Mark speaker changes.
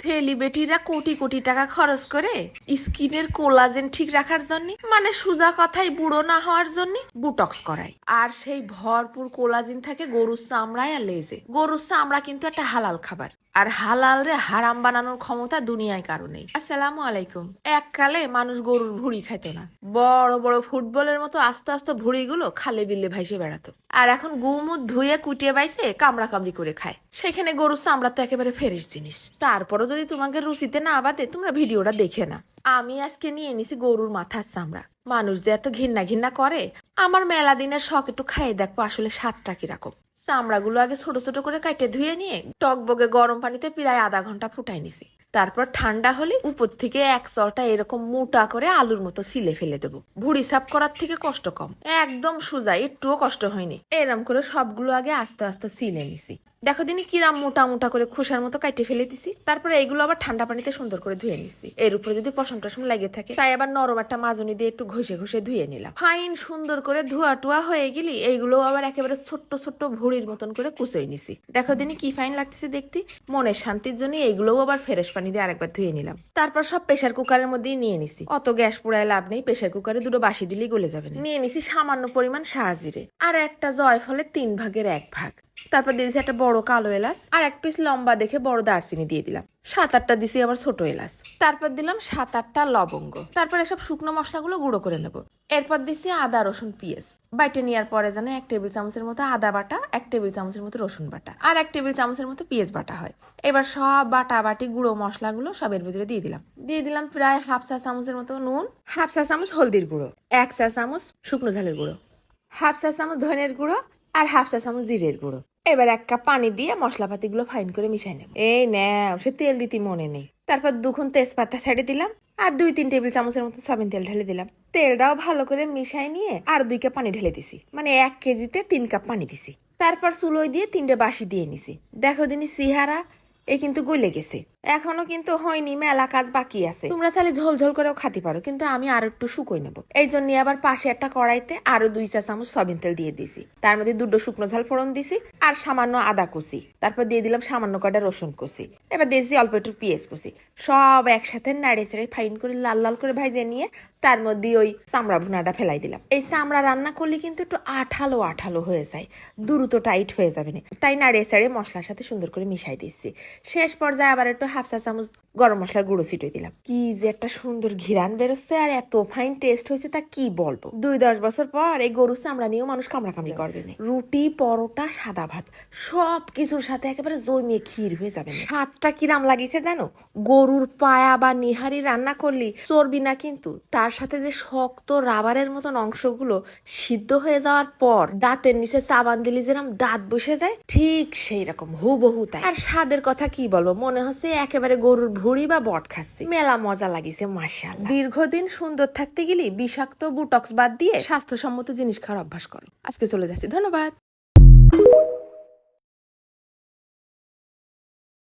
Speaker 1: সেলিব্রিটিরা কোটি কোটি টাকা খরচ করে স্কিনের কোলাজেন ঠিক রাখার জন্য, মানে সোজা কথাই বুড়ো না হওয়ার জন্য বুটক্স করায়। আর সেই ভরপুর কোলাজেন থাকে গরুর চামড়ায় আর লেজে। গরুর চামড়া কিন্তু একটা হালাল খাবার, আর হালাল রে হারাম বানানোর ক্ষমতা দুনিয়ায় কারো নেই। আসসালামু আলাইকুম। এককালে মানুষ গরুর ভুড়ি খাইতো না, বড় বড় ফুটবলের মতো আস্তে আস্তে ভুড়িগুলো খালে বিলে ভাইসে বেড়াতো। আর এখন গুমুদ ধুয়ে কুটিয়ে বাইসে কামড়া কামড়ি করে খায়। সেখানে গরুর চামড়া তো একেবারে ফ্রেশ জিনিস। তারপরও যদি তোমাকে রুচিতে না বাদে, তোমরা ভিডিওটা দেখে না। আমি আজকে নিয়ে নিছি গরুর মাথার চামড়া। মানুষ যে এত ঘৃণা ঘৃণা করে, আমার মেলা দিনের শখ একটু খাইয়ে দেখবো আসলে স্বাদটা কিরকম। চামড়াগুলো আগে ছোট ছোট করে কাটে ধুয়ে নিয়ে টকবগে গরম পানিতে প্রায় আধা ঘন্টা ফুটাই নিছি। তারপর ঠান্ডা হলে উপর থেকে এক চলটা এরকম মোটা করে আলুর মতো সিলে ফেলে দেবো। ভুড়ি সাফ করার থেকে কষ্ট কম, একদম সোজা, একটুও কষ্ট হয়নি। এরম করে সবগুলো আগে আস্তে আস্তে সিলে নিছি। দেখো দিনই কিরাম মোটা মোটা করে খোসার মতো কাটে ফেলে দিছি। তারপরে এইগুলো আবার ঠান্ডা পানিতে সুন্দর করে ধুয়ে নিছি। এর উপরে যদি পশম টসম লাগে থাকে, তাই আবার নরম একটা মাজনি দিয়ে একটু ঘষে ঘষে ধুয়ে নিলাম। ফাইন সুন্দর করে ধোয়া টোয়া হয়ে গেলি এইগুলো আবার একেবারে ছোট্ট ছোট্ট ভুড়ির মতন করে কুচোই নিছি। দেখো দিনই কি ফাইন লাগতেছে দেখতে। মনের শান্তির জন্য এইগুলোও আবার ফ্রেশ পানি দিয়ে আরেকবার ধুয়ে নিলাম। তারপর সব প্রেসার কুকারের মধ্যেই নিয়ে নিছি। অত গ্যাস পোড়ায় লাভ নেই, প্রেসার কুকারে দুটো বাসি দিলেই গলে যাবে। নিয়ে নিছি সামান্য পরিমাণ শাহজিরে আর একটা জয়ফলের 3/1 ভাগ। তারপর দিয়েছি একটা বড় কালো এলাচ আর এক পিস লম্বা দেখে বড় দারচিনি দিয়ে দিলাম। 7-8টা দিছি আবার ছোট এলাচ। তারপর দিলাম 7-8টা লবঙ্গ। তারপর এসব শুকনো মশলাগুলো গুঁড়ো করে নেব। এরপর দিছি আদা রসুন পেঁয়াজ বাইটে নেওয়ার পরে যেন 1 টেবিল চামচের মতো আদা বাটা, 1 টেবিল চামচের মতো রসুন বাটা আর 1 টেবিল চামচের মতো পেঁয়াজ বাটা হয়। এবার সব বাটা বাটি গুঁড়ো মশলাগুলো সবের ভিতরে দিয়ে দিলাম প্রায় 1/2 চা চামচের মতো নুন, 1/2 চা চামচ হলদির গুঁড়ো, 1 চা চামচ শুকনো ঝালের গুঁড়ো, 1/2 চা চামচ ধনের গুঁড়ো আর 1/2 চা চামচ জিরের গুঁড়ো। এবার 1 কাপ পানি দিয়ে মশলাপাতি গুলো ফাইন করে মিশাই নেব। এই নাও, সে তেল দিতে মনে নেই। তারপর 2 তেজপাতা ছেড়ে দিলাম আর 2-3 টেবিল চামচের মতো সয়াবিন তেল ঢেলে দিলাম। তেলটাও ভালো করে মিশাই নিয়ে আর 2 কাপ পানি ঢেলে দিছি, মানে 1 কেজিতে 3 কাপ পানি দিছি। তারপর চুলোয় দিয়ে 3টে বাসি দিয়ে নিছি। দেখো দিনই সিহারা এ কিন্তু গলে গেছে, এখনো কিন্তু হয়নি, মেলা কাজ বাকি আছে। তোমরা চাইলে ঝোল ঝোল করেও খাতে পারো, কিন্তু আমি আর একটু শুকোই নেবো। এই জন্য আবার পাশে একটা কড়াইতে আরো 2 চা চামচ সয়াবিন তেল দিয়ে দিছি। তার মধ্যে 2 শুকনো ঝাল ফোড়ন দিছি আর সামান্য আদা কুচি। তারপর দিয়ে দিলাম সামান্য কটা রসুন কুচি। এবার দিয়েছি অল্প একটু পেঁয়াজ কুচি। সব একসাথে নাড়ে চেড়ে ফাইন করে লাল লাল করে ভাজে নিয়ে তার মধ্যে ওই চামড়া ভুনাটা ফেলাই দিলাম। এই চামড়া রান্না করলে কিন্তু একটু আঠালো আঠালো হয়ে যায়, দ্রুত টাইট হয়ে যাবে না, তাই নাড়ে চেড়ে মশলার সাথে সুন্দর করে মিশাই দিচ্ছি। শেষ পর্যায়ে আবার একটু 1/2 চা চামচ গরম মশলার গুঁড়ো ছিটিয়ে দিলাম। কি যে একটা সুন্দর ঘিরান বেরোচ্ছে আর এত ফাইন টেস্ট হয়েছে তা কি বলবো। 2-10 বছর পর এই গরুর চামড়া নিয়েও মানুষ কামড়াকামড়ি করবে না। রুটি, পরোটা, সাদা ভাত সব কিছুর সাথে একেবারে জমিয়ে ক্ষীর হয়ে যাবে। স্বাদটা কিরাম লাগিছে জানো? গরুর পায়া বা নিহারি রান্না করলি চর্বি না, কিন্তু তার সাথে যে শক্ত রাবারের মতন অংশগুলো সিদ্ধ হয়ে যাওয়ার পর দাঁতের নিচে চাবান দিলি যেরকম দাঁত বসে যায়, ঠিক সেই রকম হুবহু তাই। আর স্বাদের কথা কি বলবো, মনে হচ্ছে একেবারে গরুর ভুড়ি বা বট খাচ্ছি। মেলা মজা লাগিছে মাশাআল্লাহ। দীর্ঘদিন সুন্দর থাকতে গেলে বিষাক্ত বুটক্স বাদ দিয়ে স্বাস্থ্যসম্মত জিনিস খাওয়ার অভ্যাস করো। আজকে চলে যাচ্ছি, ধন্যবাদ।